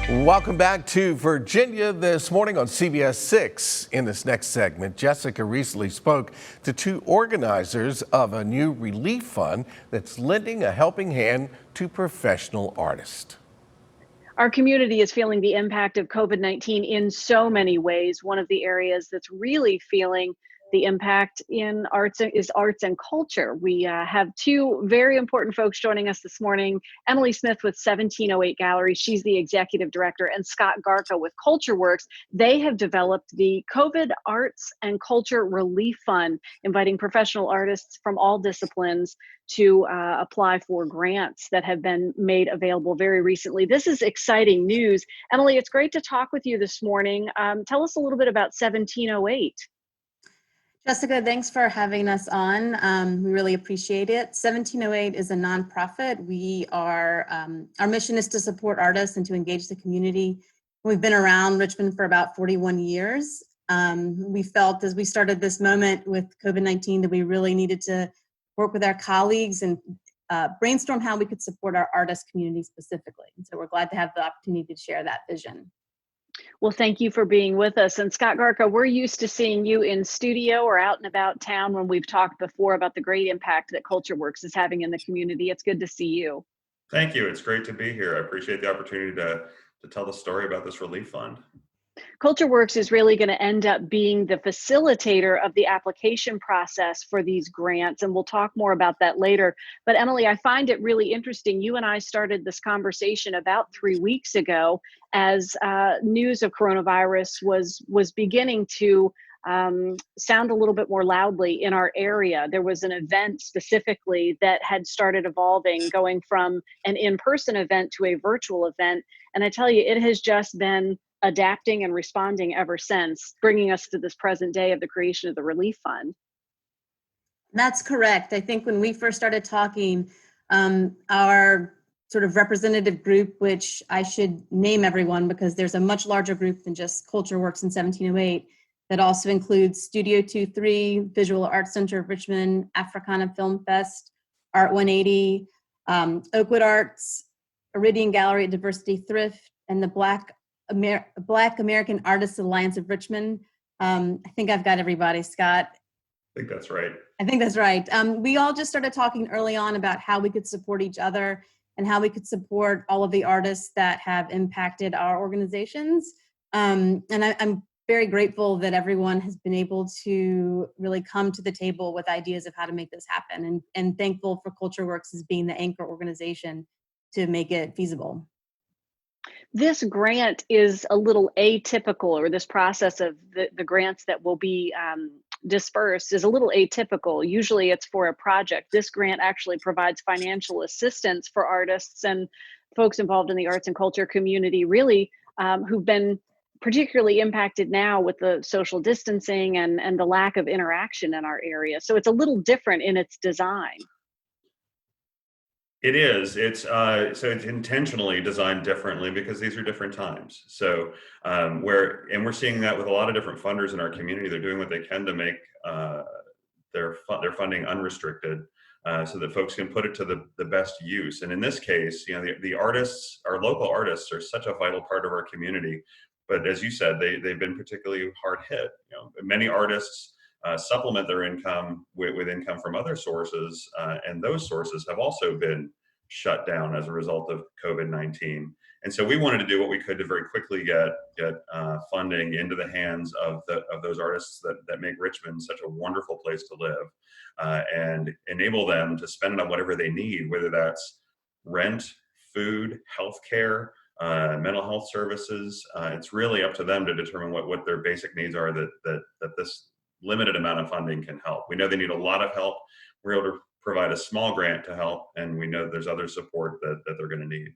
Welcome back to Virginia this morning on CBS 6. In this next segment, Jessica recently spoke to two organizers of a new relief fund that's lending a helping hand to professional artists. Our community is feeling the impact of COVID-19 in so many ways. One of the areas that's really feeling the impact in arts is arts and culture. We have two very important folks joining us this morning. Emily Smith with 1708 Gallery, she's the executive director, and Scott Garka with CultureWorks. They have developed the COVID Arts and Culture Relief Fund, inviting professional artists from all disciplines to apply for grants that have been made available very recently. This is exciting news. Emily, it's great to talk with you this morning. Tell us a little bit about 1708. Jessica, thanks for having us on. We really appreciate it. 1708 is a nonprofit. Our mission is to support artists and to engage the community. We've been around Richmond for about 41 years. We felt as we started this moment with COVID-19 that we really needed to work with our colleagues and brainstorm how we could support our artist community specifically. And so we're glad to have the opportunity to share that vision. Well, thank you for being with us. And Scott Garka, we're used to seeing you in studio or out and about town when we've talked before about the great impact that CultureWorks is having in the community. It's good to see you. Thank you. It's great to be here. I appreciate the opportunity to tell the story about this relief fund. CultureWorks is really going to end up being the facilitator of the application process for these grants, and we'll talk more about that later. But Emily, I find it really interesting. You and I started this conversation about 3 weeks ago as news of coronavirus was beginning to sound a little bit more loudly in our area. There was an event specifically that had started evolving, going from an in-person event to a virtual event. And I tell you, it has just been adapting and responding ever since, bringing us to this present day of the creation of the relief fund. That's correct. I think when we first started talking, our sort of representative group, which I should name everyone because there's a much larger group than just CultureWorks in 1708, that also includes Studio 23, Visual Arts Center of Richmond, Afrikana Film Fest, Art 180, Oakwood Arts, Iridian Gallery at Diversity Thrift, and the Black American Artists Alliance of Richmond. I think I've got everybody, Scott. I think that's right. I think that's right. We all just started talking early on about how we could support each other and how we could support all of the artists that have impacted our organizations. And I'm very grateful that everyone has been able to really come to the table with ideas of how to make this happen, and thankful for CultureWorks as being the anchor organization to make it feasible. This grant is a little atypical, or this process of the grants that will be dispersed is a little atypical. Usually it's for a project. This grant actually provides financial assistance for artists and folks involved in the arts and culture community, really, who've been particularly impacted now with the social distancing and the lack of interaction in our area. So it's a little different in its design. It is. It's intentionally designed differently because these are different times. So we're seeing that with a lot of different funders in our community. They're doing what they can to make their funding unrestricted, so that folks can put it to the best use. And in this case, the artists, our local artists, are such a vital part of our community. But as you said, they've been particularly hard hit. Many artists supplement their income with income from other sources, and those sources have also been shut down as a result of COVID-19. And so we wanted to do what we could to very quickly get funding into the hands of those artists that make Richmond such a wonderful place to live, and enable them to spend it on whatever they need, whether that's rent, food, healthcare, mental health services. It's really up to them to determine what their basic needs are that this limited amount of funding can help. We know they need a lot of help. We're able to provide a small grant to help, and we know there's other support that they're going to need.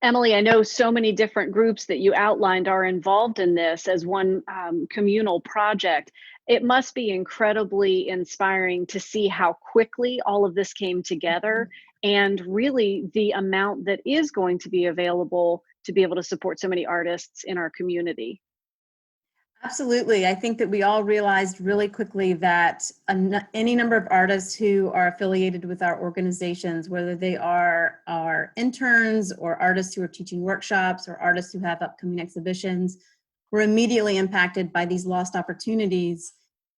Emily, I know so many different groups that you outlined are involved in this as one communal project. It must be incredibly inspiring to see how quickly all of this came together, and really the amount that is going to be available to be able to support so many artists in our community. Absolutely. I think that we all realized really quickly that any number of artists who are affiliated with our organizations, whether they are our interns or artists who are teaching workshops or artists who have upcoming exhibitions, were immediately impacted by these lost opportunities.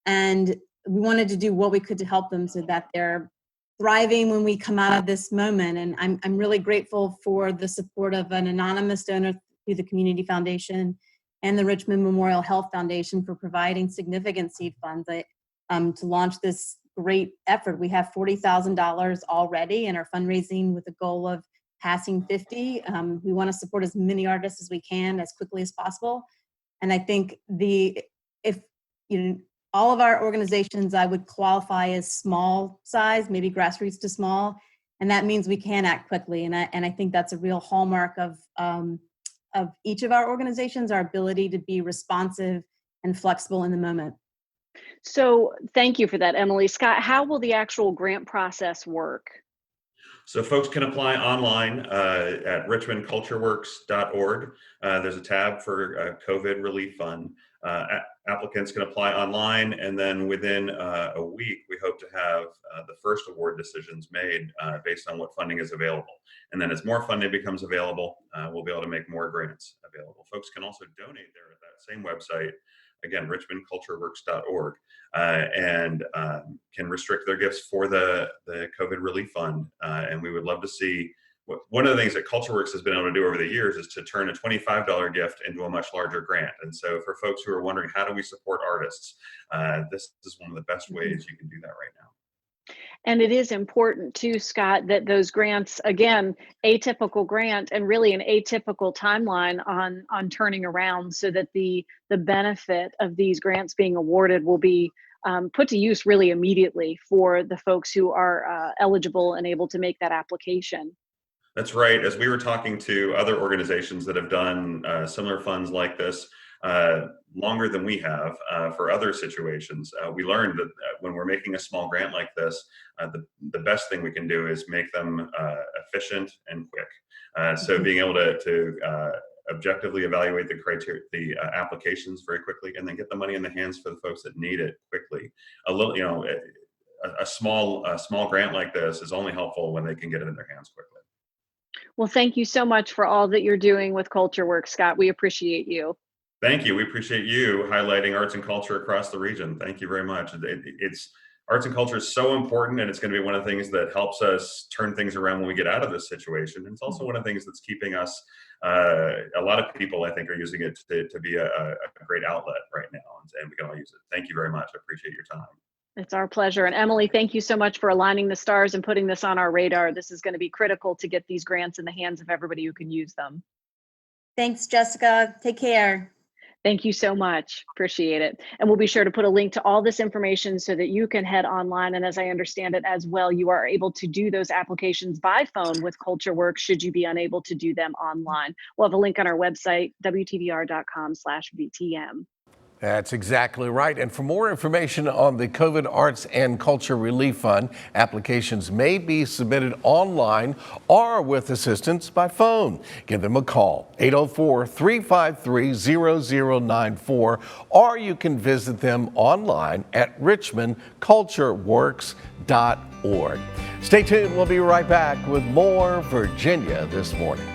And we wanted to do what we could to help them so that they're thriving when we come out of this moment. And I'm really grateful for the support of an anonymous donor through the Community Foundation and the Richmond Memorial Health Foundation for providing significant seed funds to launch this great effort. We have $40,000 already and are fundraising with a goal of passing 50. We want to support as many artists as we can as quickly as possible. And I think all of our organizations I would qualify as small size, maybe grassroots to small, and that means we can act quickly. And I think that's a real hallmark of each of our organizations, our ability to be responsive and flexible in the moment. So thank you for that, Emily. Scott, how will the actual grant process work? So folks can apply online at richmondcultureworks.org. There's a tab for COVID Relief Fund. Applicants can apply online, and then within a week, we hope to have the first award decisions made based on what funding is available. And then as more funding becomes available, we'll be able to make more grants available. Folks can also donate there at that same website, again, richmondcultureworks.org, and can restrict their gifts for the COVID Relief Fund. And we would love to see, one of the things that CultureWorks has been able to do over the years is to turn a $25 gift into a much larger grant. And so for folks who are wondering, how do we support artists? This is one of the best ways you can do that right now. And it is important too, Scott, that those grants, again, atypical grant and really an atypical timeline on turning around, so that the benefit of these grants being awarded will be put to use really immediately for the folks who are eligible and able to make that application. That's right. As we were talking to other organizations that have done similar funds like this longer than we have for other situations, we learned that when we're making a small grant like this, the best thing we can do is make them efficient and quick. So being able to objectively evaluate the criteria, the applications very quickly, and then get the money in the hands for the folks that need it quickly. A small grant like this is only helpful when they can get it in their hands quickly. Well, thank you so much for all that you're doing with CultureWorks, Scott. We appreciate you. Thank you. We appreciate you highlighting arts and culture across the region. Thank you very much. Arts and culture is so important, and it's going to be one of the things that helps us turn things around when we get out of this situation. And it's also one of the things that's keeping us, a lot of people, I think, are using it to be a great outlet right now, and we can all use it. Thank you very much. I appreciate your time. It's our pleasure. And Emily, thank you so much for aligning the stars and putting this on our radar. This is going to be critical to get these grants in the hands of everybody who can use them. Thanks, Jessica. Take care. Thank you so much. Appreciate it. And we'll be sure to put a link to all this information so that you can head online. And as I understand it as well, you are able to do those applications by phone with CultureWorks should you be unable to do them online. We'll have a link on our website, wtdr.com/VTM. That's exactly right. And for more information on the COVID Arts and Culture Relief Fund, applications may be submitted online or with assistance by phone. Give them a call, 804-353-0094, or you can visit them online at richmondcultureworks.org. Stay tuned. We'll be right back with more Virginia This Morning.